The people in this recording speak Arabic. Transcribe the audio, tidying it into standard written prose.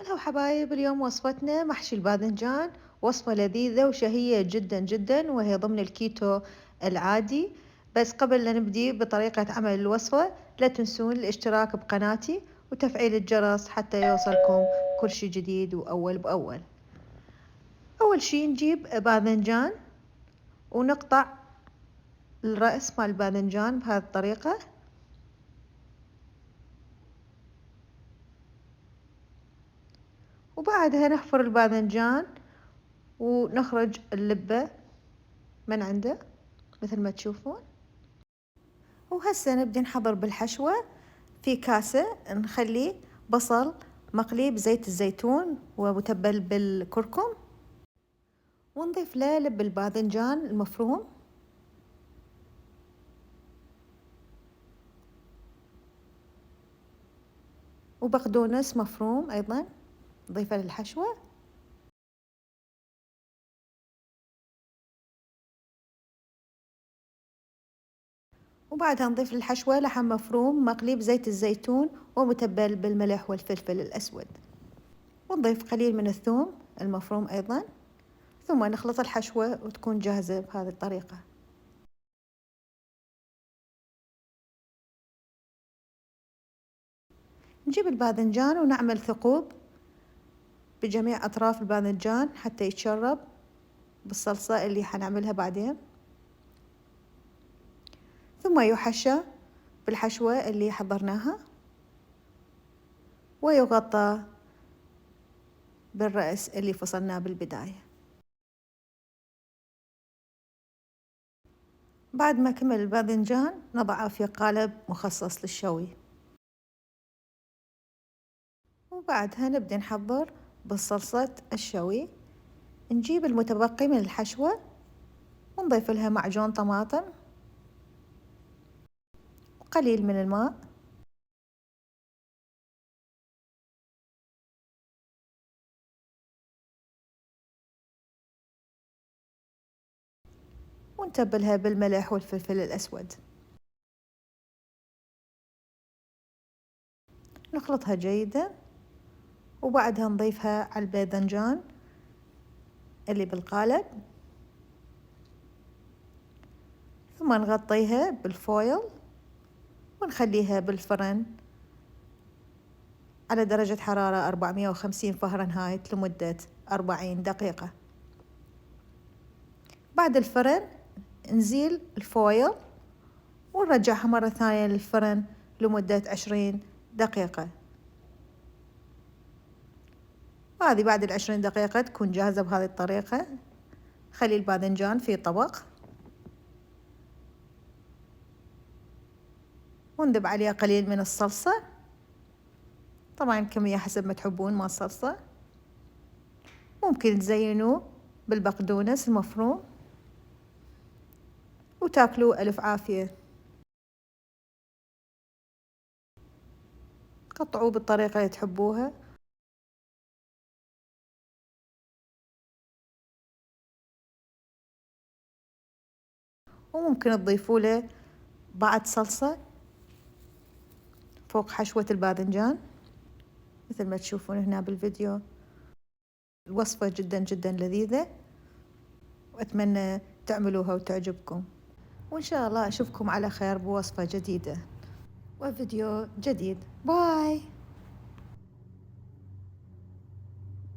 هلا حبايب، اليوم وصفتنا محشي الباذنجان. وصفة لذيذة وشهية جدا جدا، وهي ضمن الكيتو العادي. بس قبل لا نبدي بطريقة عمل الوصفة، لا تنسون الاشتراك بقناتي وتفعيل الجرس حتى يوصلكم كل شي جديد وأول بأول. أول شي نجيب باذنجان ونقطع الرأس مال الباذنجان بهذه الطريقة، وبعدها نحفر الباذنجان ونخرج اللبة من عنده مثل ما تشوفون. وهسه نبدي نحضر بالحشوة. في كاسة نخلي بصل مقلي بزيت الزيتون ومتبل بالكركم، ونضيف له لب الباذنجان المفروم، وبقدونس مفروم أيضا نضيفه للحشوة. وبعدها نضيف للحشوة لحم مفروم مقلي بزيت الزيتون ومتبل بالملح والفلفل الأسود، ونضيف قليل من الثوم المفروم أيضا، ثم نخلط الحشوة وتكون جاهزة بهذه الطريقة. نجيب الباذنجان ونعمل ثقوب بجميع أطراف الباذنجان حتى يتشرب بالصلصة اللي حنعملها بعدين، ثم يحشى بالحشوة اللي حضرناها ويغطى بالرأس اللي فصلناه بالبداية. بعد ما كمل الباذنجان نضعه في قالب مخصص للشوي، وبعدها نبدأ نحضر بالصلصة الشوي. نجيب المتبقي من الحشوة ونضيف لها معجون طماطم وقليل من الماء، ونتبلها بالملح والفلفل الأسود. نخلطها جيدا، وبعدها نضيفها على الباذنجان اللي بالقالب، ثم نغطيها بالفويل ونخليها بالفرن على درجة حرارة 450 فهرنهايت لمدة 40 دقيقة. بعد الفرن نزيل الفويل ونرجعها مرة ثانية للفرن لمدة 20 دقيقة. وهذه بعد 20 دقيقة تكون جاهزة بهذه الطريقة. خلي الباذنجان في طبق ونذب عليه قليل من الصلصة، طبعا كمية حسب ما تحبون مع الصلصة. ممكن تزينوه بالبقدونس المفروم وتاكلوا ألف عافية. قطعوه بالطريقة اللي تحبوها، وممكن تضيفوا له بعد صلصة فوق حشوة الباذنجان مثل ما تشوفون هنا بالفيديو. الوصفة جدا جدا لذيذة، وأتمنى تعملوها وتعجبكم، وإن شاء الله أشوفكم على خير بوصفة جديدة وفيديو جديد. باي.